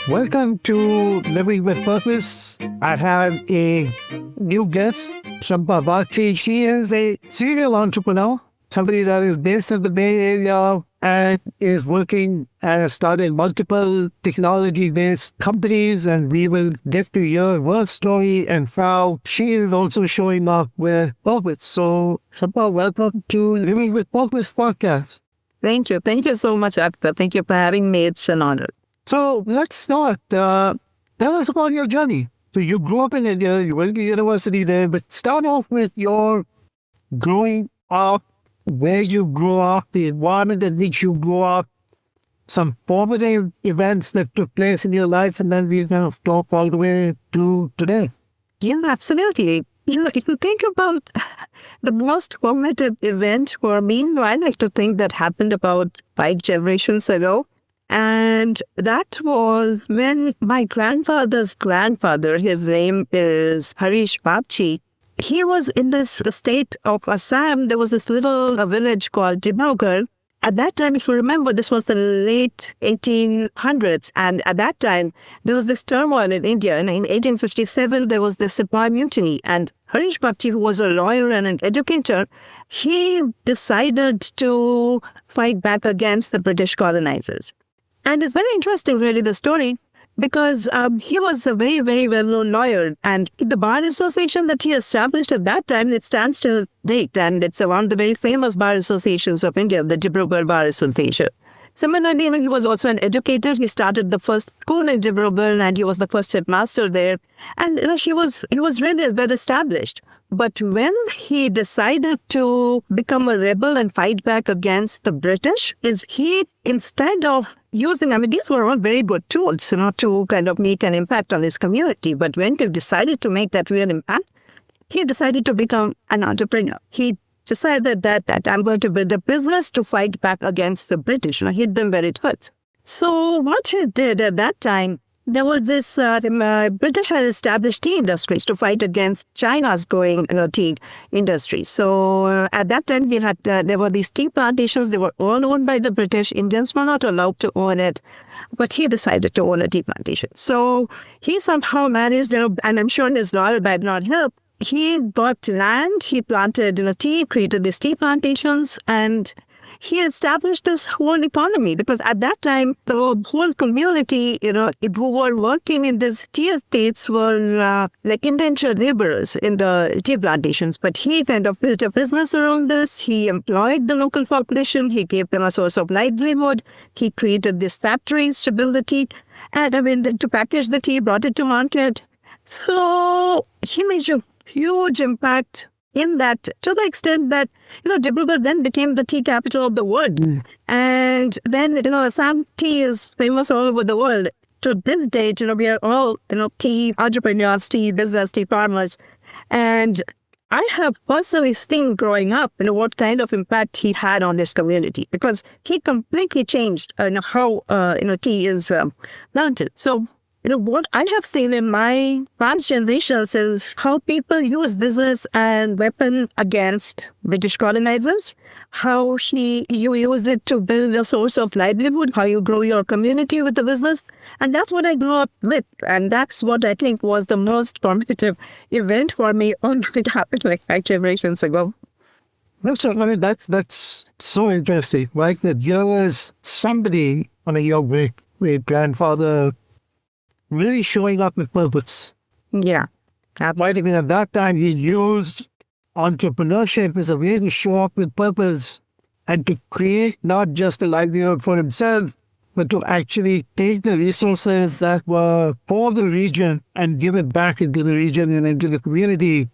Welcome to Living with Purpose. I have a new guest, Shampa Bagchi. She is a serial entrepreneur, somebody that is based in the Bay Area and is working and started multiple technology-based companies. And we will get to hear her story and how she is also showing up with purpose. So, Shampa, welcome to Living with Purpose podcast. Thank you. Thank you so much, Akhtar. Thank you for having me. It's an honor. So let's start. Tell us about your journey. So you grew up in India, you went to university there, but start off with your growing up, where you grew up, the environment in which you grew up, some formative events that took place in your life, and then we kind of talk all the way to today. Yeah, absolutely. If you think about the most formative event for me, I like to think that happened about 5 generations ago. And that was when my grandfather's grandfather, his name is Shampa Bagchi, he was in the state of Assam. There was this little village called Dibrugarh. At that time, if you remember, this was the late 1800s. And at that time, there was this turmoil in India. And in 1857, there was the Sepoy mutiny. And Shampa Bagchi, who was a lawyer and an educator, he decided to fight back against the British colonizers. And it's very interesting, really, the story, because he was a very, very well-known lawyer. And the Bar Association that he established at that time, it stands till date. And it's one of the very famous bar associations of India, the Dibrugarh Bar Association. Similarly, he was also an educator. He started the first school in Dibrugarh, and he was the first headmaster there. And he was really well established. But when he decided to become a rebel and fight back against the British, instead of using, these were all very good tools, to kind of make an impact on his community. But when he decided to make that real impact, he decided to become an entrepreneur. He decided that I'm going to build a business to fight back against the British, hit them where it hurts. So what he did at that time, there was this, British had established tea industries to fight against China's growing tea industry. So at that time, there were these tea plantations. They were all owned by the British. Indians were not allowed to own it, but he decided to own a tea plantation. So he somehow managed, and I'm sure his lawyer background helped. He got land, he planted tea, created these tea plantations, and he established this whole economy, because at that time, the whole community, who were working in these tea estates were like indentured laborers in the tea plantations. But he kind of built a business around this. He employed the local population. He gave them a source of livelihood. He created these factories to build the tea, and to package the tea, brought it to market. So he made a huge impact in that, to the extent that, Dibrugarh then became the tea capital of the world. And then, Assam tea is famous all over the world. To this date, we are all, tea entrepreneurs, tea business, tea farmers. And I have personally seen growing up, what kind of impact he had on his community, because he completely changed, how, tea is planted. So, what I have seen in my past generations is how people use business and weapon against British colonizers, how you use it to build a source of livelihood, how you grow your community with the business. And that's what I grew up with. And that's what I think was the most formative event for me. It happened like 5 generations ago. That's so interesting, right? That there was somebody your great grandfather really showing up with purpose. Yeah. Right? At that time, he used entrepreneurship as a way to show up with purpose and to create not just a livelihood for himself, but to actually take the resources that were for the region and give it back into the region and into the community.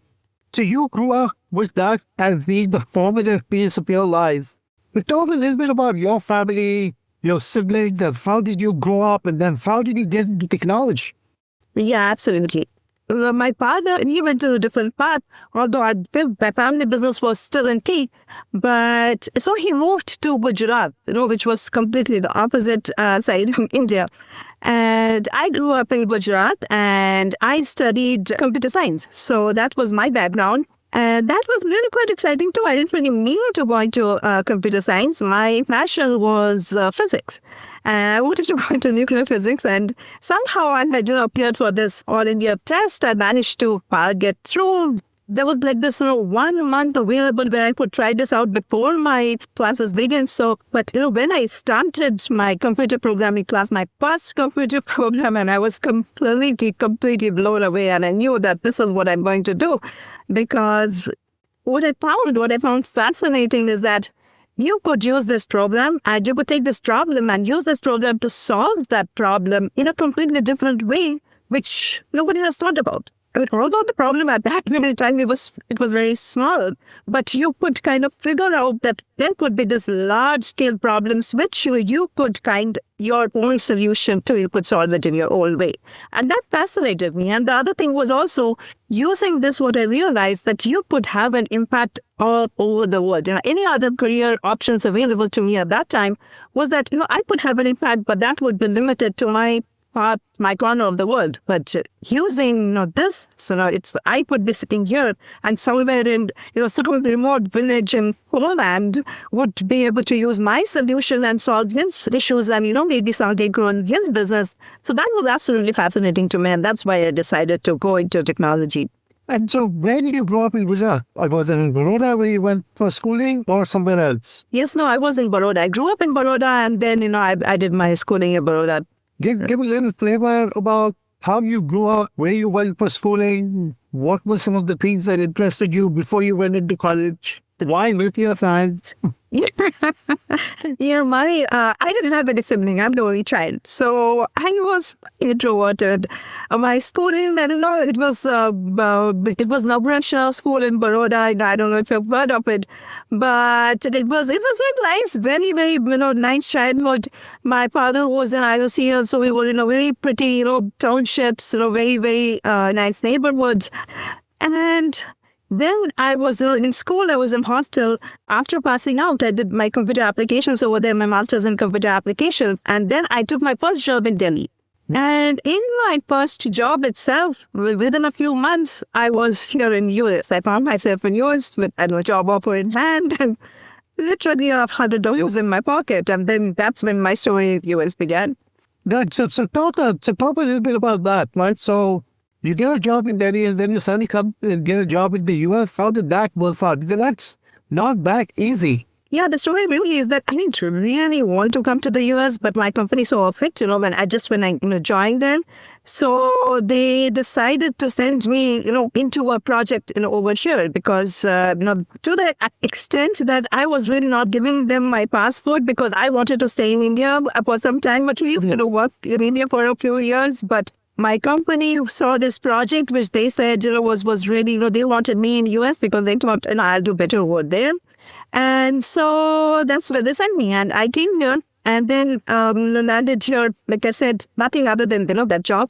So you grew up with that as being the formative piece of your life. But talk a little bit about your family, your siblings, and how did you grow up, and then how did you get into technology? Yeah, absolutely. My father, he went to a different path, although my family business was still in tea. But so he moved to Gujarat, which was completely the opposite side of India. And I grew up in Gujarat and I studied computer science. So that was my background. And that was really quite exciting too. I didn't really mean to go into computer science. My passion was physics. And I wanted to go into nuclear physics. And somehow I had appeared for this All India test. I managed to get through. There was like this 1 month available where I could try this out before my classes began. So, but when I started my computer programming class, my first computer program, and I was completely blown away. And I knew that this is what I'm going to do, because what I found fascinating is that you could use this program and you could take this problem and use this program to solve that problem in a completely different way, which nobody has thought about. Although the problem at that time it was very small, but you could kind of figure out that there could be this large scale problems which you could your own solution to, you could solve it in your own way. And that fascinated me. And the other thing was also using this, what I realized that you could have an impact all over the world. Any other career options available to me at that time was that, I could have an impact, but that would be limited to my corner of the world. But using this, so I could be sitting here and somewhere in some remote village in Poland would be able to use my solution and solve his issues, and maybe someday grow in his business. So that was absolutely fascinating to me, and that's why I decided to go into technology. And so where did you grow up in Gujarat? Was it in Baroda where you went for schooling or somewhere else? Yes, no, I was in Baroda. I grew up in Baroda, and then I did my schooling in Baroda. Give a little flavor about how you grew up, where you went for schooling, what were some of the things that interested you before you went into college? Why nuclear science? I didn't have any sibling. I'm the only child. So I was introverted. My schooling, I don't know, it was Navratna School in Baroda. I don't know if you've heard of it, but it was like nice, very, very, nice childhood. My father was an IOC, so we were in a very pretty, townships, very, very nice neighborhoods. And then I was in school, I was in hostel. After passing out, I did my computer applications over there, my master's in computer applications. And then I took my first job in Delhi. And in my first job itself, within a few months, I was here in US. I found myself in US with a job offer in hand and literally $100 in my pocket. And then that's when my story in US began. So talk a little bit about that, right? So you get a job in Delhi and then you suddenly come and get a job in the US. How did that work out? Because that's not that easy. Yeah, the story really is that I didn't really want to come to the US, but my company saw fit, when I joined them. So they decided to send me, into a project, over here because, to the extent that I was really not giving them my passport because I wanted to stay in India for some time, at least, work in India for a few years. But my company saw this project, which they said, was really, they wanted me in US because they thought, I'll do better over there. And so that's where they sent me. And I came here and then landed here, like I said, nothing other than, that job.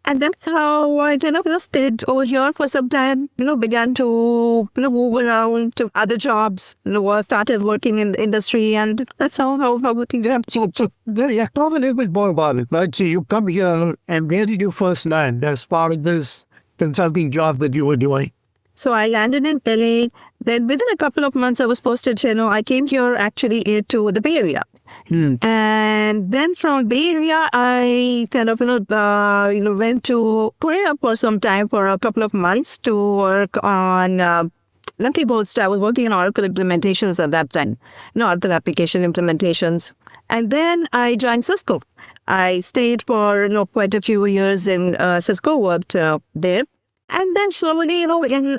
And that's how I stayed over here for some time, began to move around to other jobs, started working in the industry, and that's how things happened. So talk a little bit more about it, right? So you come here, and where did you first land as far as this consulting job that you were doing? So I landed in LA. Then within a couple of months, I was posted, I came here actually to the Bay Area. And then from Bay Area, I went to Korea for some time, for a couple of months, to work on Lucky Gold. I was working on Oracle implementations at that time, Oracle application implementations. And then I joined Cisco. I stayed for quite a few years in Cisco, worked there. And then slowly, in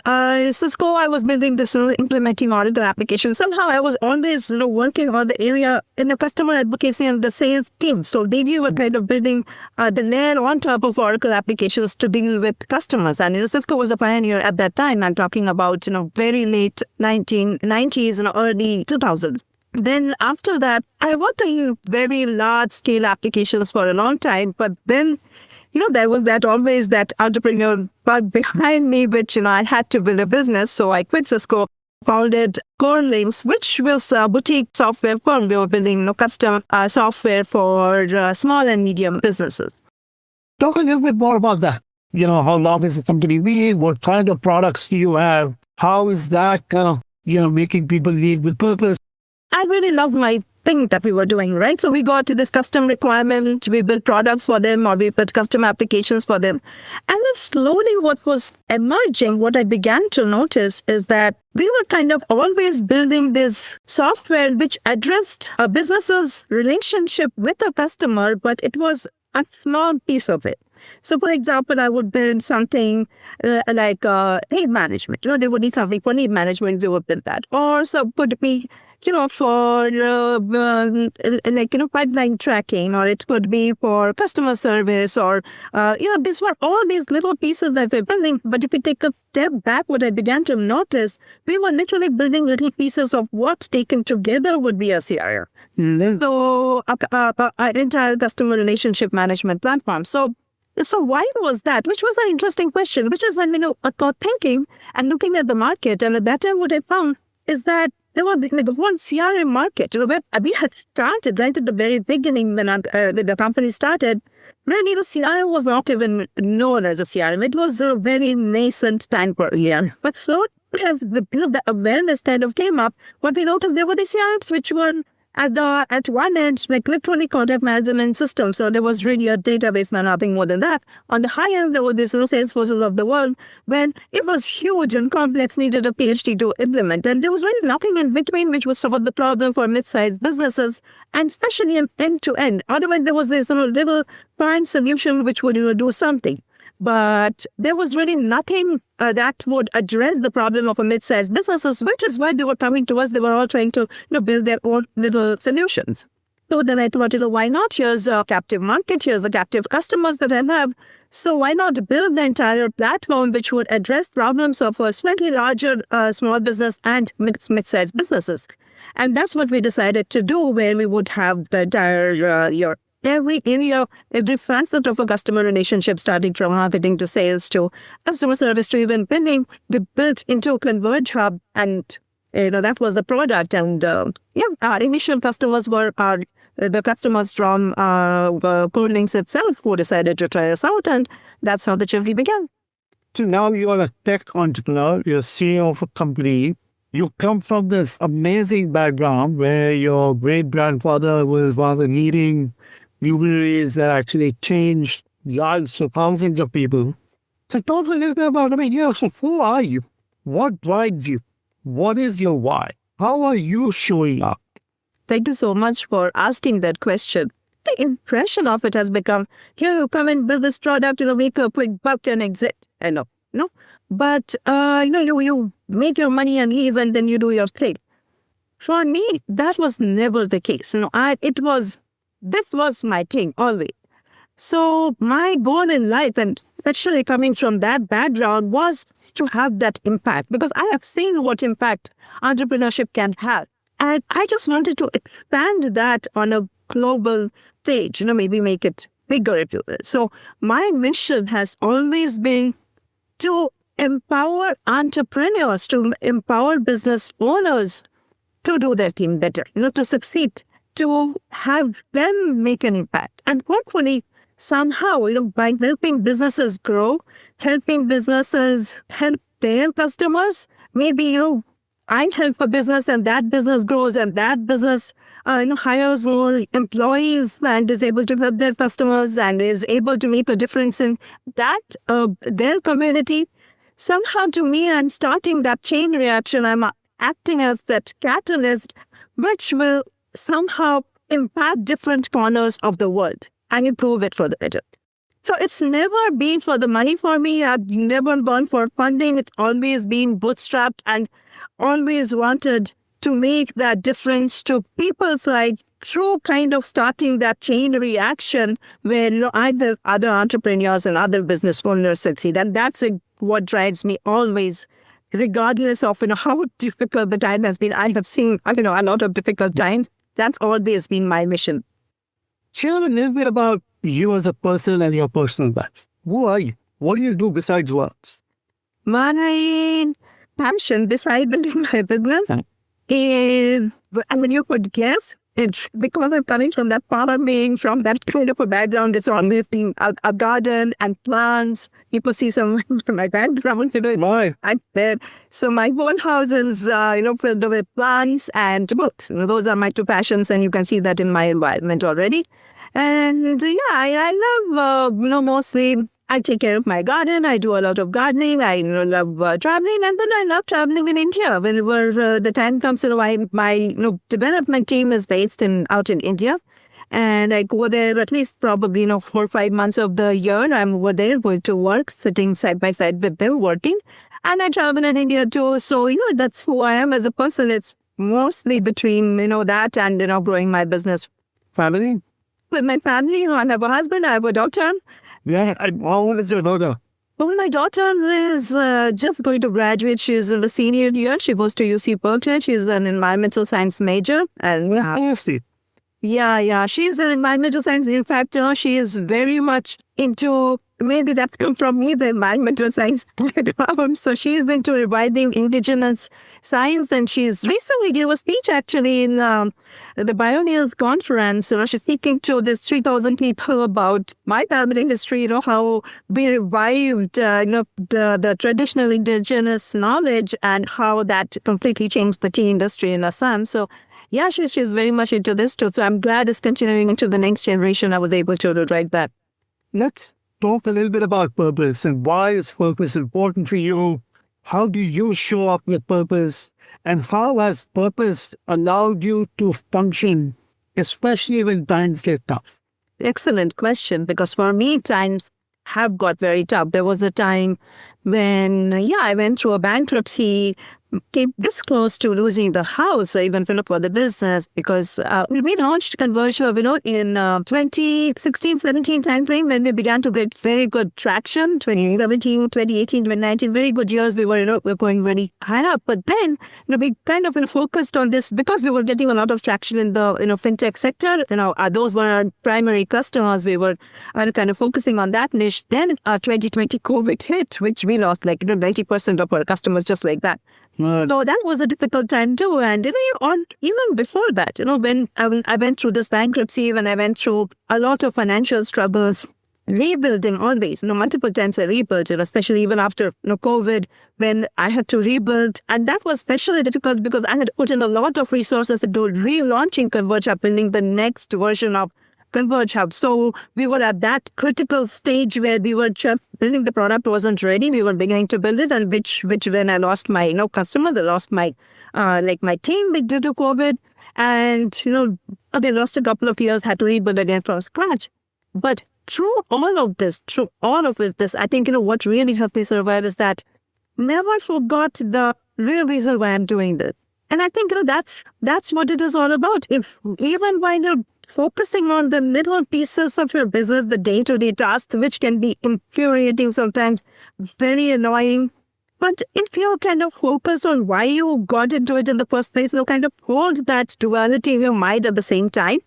Cisco, I was building this, implementing Oracle application. Somehow I was always, working on the area in the customer advocacy and the sales team. So they were kind of building the layer on top of Oracle applications to deal with customers. And, Cisco was a pioneer at that time. I'm talking about, very late 1990s and early 2000s. Then after that, I worked on very large scale applications for a long time. But then, there was always that entrepreneur bug behind me, which, I had to build a business. So I quit Cisco, founded Core Links, which was a boutique software firm. We were building custom software for small and medium businesses. Talk a little bit more about that. How long has the company been? What kind of products do you have? How is that making people lead with purpose? I really loved my thing that we were doing, right? So we got to this custom requirement, we built products for them, or we built custom applications for them. And then slowly what was emerging, what I began to notice is that we were kind of always building this software which addressed a business's relationship with a customer, but it was a small piece of it. So, for example, I would build something like need management. They would need something for need management. We would build that. Or so could be, for pipeline tracking, or it could be for customer service, or these were all these little pieces that we're building. But if we take a step back, what I began to notice, we were literally building little pieces of what taken together would be a CRM. So, our entire customer relationship management platform. So why was that? Which was an interesting question, which is when we got thinking and looking at the market. And at that time, what I found is that there was the one CRM market, where we had started right at the very beginning when the company started. Really, CRM was not even known as a CRM. It was a very nascent time for CRM. But slowly, as the awareness kind of came up, what we noticed, there were the CRMs which were at one end, like electronic contact management system. So there was really a database, nothing more than that. On the high end, there were these Salesforces of the world, when it was huge and complex, needed a PhD to implement. And there was really nothing in between which would solve the problem for mid-sized businesses, and especially in end-to-end. Otherwise, there was this little fine solution which would do something. But there was really nothing that would address the problem of a mid-sized businesses, which is why they were coming to us. They were all trying to build their own little solutions. So then I thought, why not? Here's a captive market. Here's the captive customers that I have. So why not build the entire platform which would address problems of a slightly larger small business and mid-sized businesses? And that's what we decided to do, where we would have the entire every area, every facet of a customer relationship, starting from marketing to sales to customer service to even billing, we built into ConvergeHub, and that was the product. And our initial customers were the customers from Codelinks itself, who decided to try us out, and that's how the journey began. So now you are a tech entrepreneur, you're CEO of a company. You come from this amazing background where your great-grandfather was one of the leading luminaries that actually changed lives of thousands of people. So talk a little bit about, so who are you? What drives you? What is your why? How are you showing up? Thank you so much for asking that question. The impression of it has become, here you come and build this product, make a quick buck and exit. I know. But, you make your money and leave, and then you do your thing. For me, that was never the case. This was my thing always. So my goal in life, and especially coming from that background, was to have that impact, because I have seen what impact entrepreneurship can have. And I just wanted to expand that on a global stage, maybe make it bigger, if you will. So my mission has always been to empower entrepreneurs, to empower business owners to do their thing better, to succeed, to have them make an impact. And hopefully, somehow, by helping businesses grow, helping businesses help their customers, maybe, I help a business and that business grows, and that business, hires more employees and is able to help their customers and is able to make a difference in that, their community. Somehow, to me, I'm starting that chain reaction. I'm acting as that catalyst, which will somehow impact different corners of the world and improve it for the better. So it's never been for the money for me. I've never gone for funding. It's always been bootstrapped, and always wanted to make that difference to people's life through kind of starting that chain reaction where either other entrepreneurs and other business owners succeed. And that's what drives me always, regardless of how difficult the time has been. I have seen a lot of difficult times. That's always been my mission. Share a little bit about you as a person and your personal life. Who are you? What do you do besides work? My passion beside building my business is, you could guess, it's because I'm coming from that farming, from that kind of a background. It's always been a garden and plants. People see some from my background, Why? I'm there. So my whole house is, filled with plants and books. Those are my two passions, and you can see that in my environment already. And I love, mostly I take care of my garden. I do a lot of gardening. I love traveling, and then I love traveling in India. Whenever the time comes, my development team is based out in India, and I go there at least probably 4 or 5 months of the year. I'm over there going to work, sitting side by side with them, working, and I travel in India too. So that's who I am as a person. It's mostly between that and growing my business Family? with my family. I have a husband. I have a daughter. Yeah. And how old is your daughter? Well, my daughter is just going to graduate. She's in the senior year. She goes to UC Berkeley. She's an environmental science major. And I see. yeah. She's an environmental science. In fact, she is very much into, maybe that's come from me, the environmental science background. So she's into reviving indigenous science. And she's recently gave a speech actually in the Pioneers Conference. She's speaking to this 3,000 people about my family history, how we revived, the traditional indigenous knowledge and how that completely changed the tea industry in Assam. So yeah, she's very much into this too. So I'm glad it's continuing into the next generation. I was able to write that. Let's talk a little bit about purpose and why is purpose important for you? How do you show up with purpose? And how has purpose allowed you to function, especially when times get tough? Excellent question, because for me, times have got very tough. There was a time when, I went through a bankruptcy, came this close to losing the house, or even for the business, because we launched ConvergeHub, in 2016-17 timeframe, when we began to get very good traction. 2017, 2018, 2019, very good years. We were going really high up. But then, we kind of focused on this because we were getting a lot of traction in the fintech sector. Those were our primary customers. We were kind of focusing on that niche. Then 2020 COVID hit, which we lost 90% of our customers just like that. So that was a difficult time too. And even before that, when I went through this bankruptcy, when I went through a lot of financial struggles, rebuilding always, multiple times I rebuilt, especially even after COVID, when I had to rebuild. And that was especially difficult because I had put in a lot of resources into relaunching ConvergeHub, building the next version of ConvergeHub. So we were at that critical stage where we were just building the product wasn't ready. We were beginning to build it, and which when I lost my customers, I lost my my team due to COVID, and they lost a couple of years, had to rebuild again from scratch. But through all of this, I think what really helped me survive is that never forgot the real reason why I'm doing this. And I think that's what it is all about. If even while you're focusing on the little pieces of your business, the day-to-day tasks, which can be infuriating sometimes, very annoying. But if you kind of focus on why you got into it in the first place, kind of hold that duality in your mind at the same time,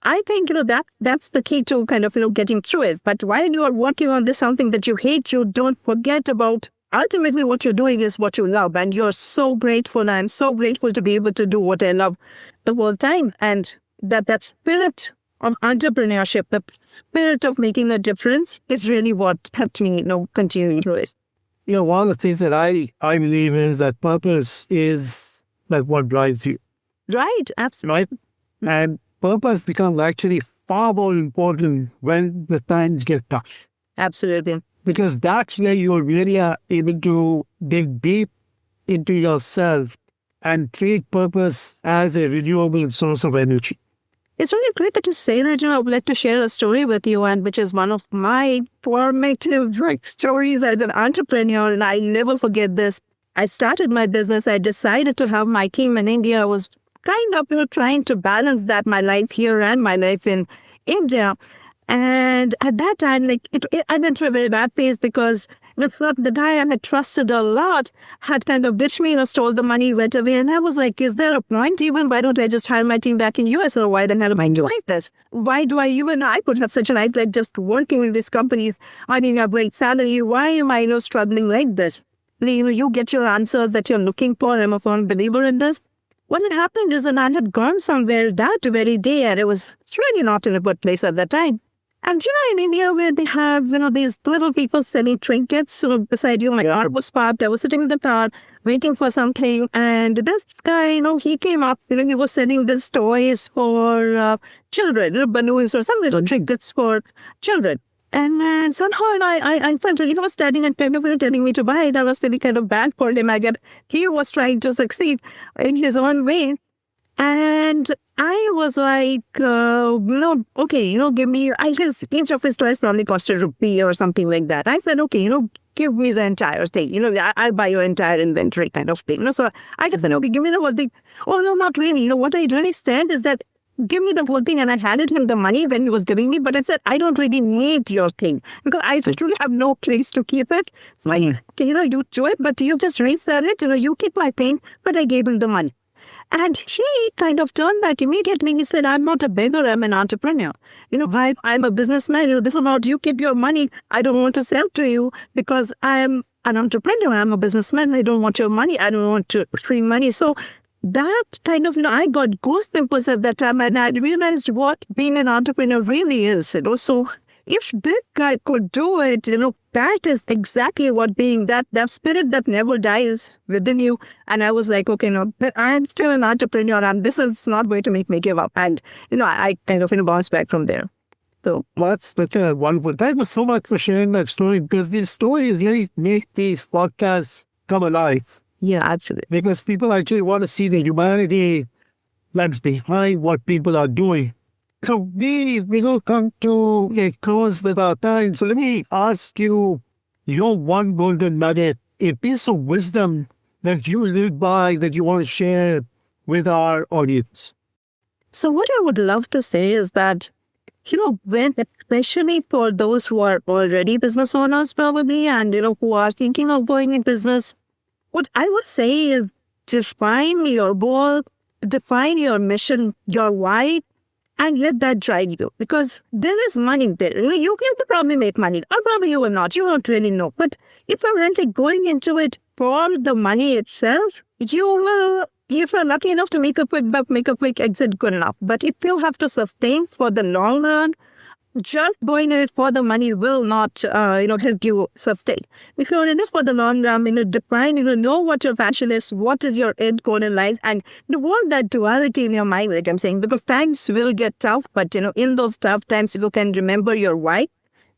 I think, that's the key to kind of, getting through it. But while you are working on this, something that you hate, you don't forget about ultimately what you're doing is what you love. And you're so grateful. I'm so grateful to be able to do what I love the whole time. And that spirit of entrepreneurship, the spirit of making a difference is really what helped me, continue through it. One of the things that I believe is that purpose is what drives you. Right, absolutely. Right? And purpose becomes actually far more important when the times get tough. Absolutely. Because that's where you really are able to dig deep into yourself and treat purpose as a renewable source of energy. It's really great that you say that. I would like to share a story with you, and which is one of my formative stories as an entrepreneur, and I'll never forget this. I started my business. I decided to have my team in India. I was kind of trying to balance that, my life here and my life in India. And at that time, I went through a very bad phase because the guy I had trusted a lot had kind of ditched me, stole the money, went away. And I was like, is there a point even? Why don't I just hire my team back in US? Or why the hell am I doing this? Why do I could have such a life like just working with these companies, earning a great salary. Why am I struggling like this? You get your answers that you're looking for. I'm a firm believer in this. what had happened is, and I had gone somewhere that very day, and it was really not in a good place at that time. And in India, where they have, these little people selling trinkets, beside you, my car was parked. I was sitting in the car waiting for something. And this guy, he came up, he was selling these toys for children, balloons or some little trinkets for children. And somehow, I felt he was standing and kind of telling me to buy it. I was feeling kind of bad for him. He was trying to succeed in his own way. And I was like, okay, give me, I guess each of his toys probably cost ₹1 or something like that. I said, okay, give me the entire thing. I'll buy your entire inventory kind of thing. So I just said, okay, give me the whole thing. Oh, no, not really. What I really said is that give me the whole thing. And I handed him the money when he was giving me. But I said, I don't really need your thing because I truly have no place to keep it. So like, okay, you do it, but you just resell it. You keep my thing. But I gave him the money. And he kind of turned back immediately. He said, I'm not a beggar, I'm an entrepreneur. I'm a businessman. This is not, you keep your money. I don't want to sell to you because I'm an entrepreneur. I'm a businessman. I don't want your money. I don't want free money. So that kind of, I got goosebumps at that time. And I realized what being an entrepreneur really is. So if this guy could do it, that is exactly what being that spirit that never dies within you. And I was like, okay, no, I'm still an entrepreneur and this is not going to make me give up. And, I kind of bounced back from there. So that's wonderful. Thank you so much for sharing that story because these stories really make these podcasts come alive. Yeah, absolutely. Because people actually want to see the humanity that's behind what people are doing. So we will come to a close with our time. So let me ask you your one golden nugget, a piece of wisdom that you live by that you want to share with our audience. So what I would love to say is that, when, especially for those who are already business owners probably and, who are thinking of going in business, what I would say is define your goal, define your mission, your why, and let that drive you because there is money there. You can probably make money or probably you will not. You don't really know. But if you're really going into it for the money itself, you will, if you're lucky enough to make a quick buck, make a quick exit, good enough. But if you have to sustain for the long run, just going in it for the money will not, help you sustain. If you're in it for the long run, define, know what your passion is, what is your end goal in life, and want that duality in your mind, like I'm saying, because times will get tough, but, in those tough times, if you can remember your why,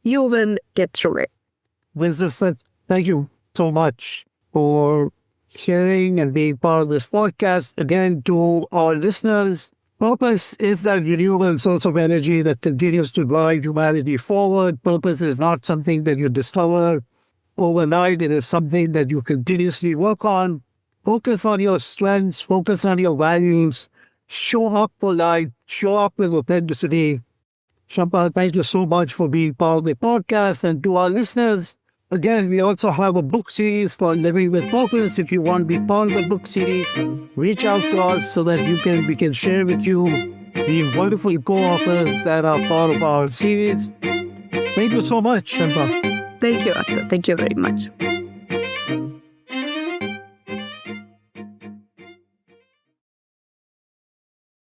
you will get through it. Winston, thank you so much for sharing and being part of this podcast. Again, to our listeners, purpose is that renewable source of energy that continues to drive humanity forward. Purpose is not something that you discover overnight. It is something that you continuously work on. Focus on your strengths. Focus on your values. Show up for life. Show up with authenticity. Shampa, thank you so much for being part of the podcast. And to our listeners, again, we also have a book series for Living with Purpose. If you want to be part of the book series, reach out to us so that we can share with you the wonderful co-authors that are part of our series. Thank you so much, Shampa. Thank you, Arthur. Thank you very much.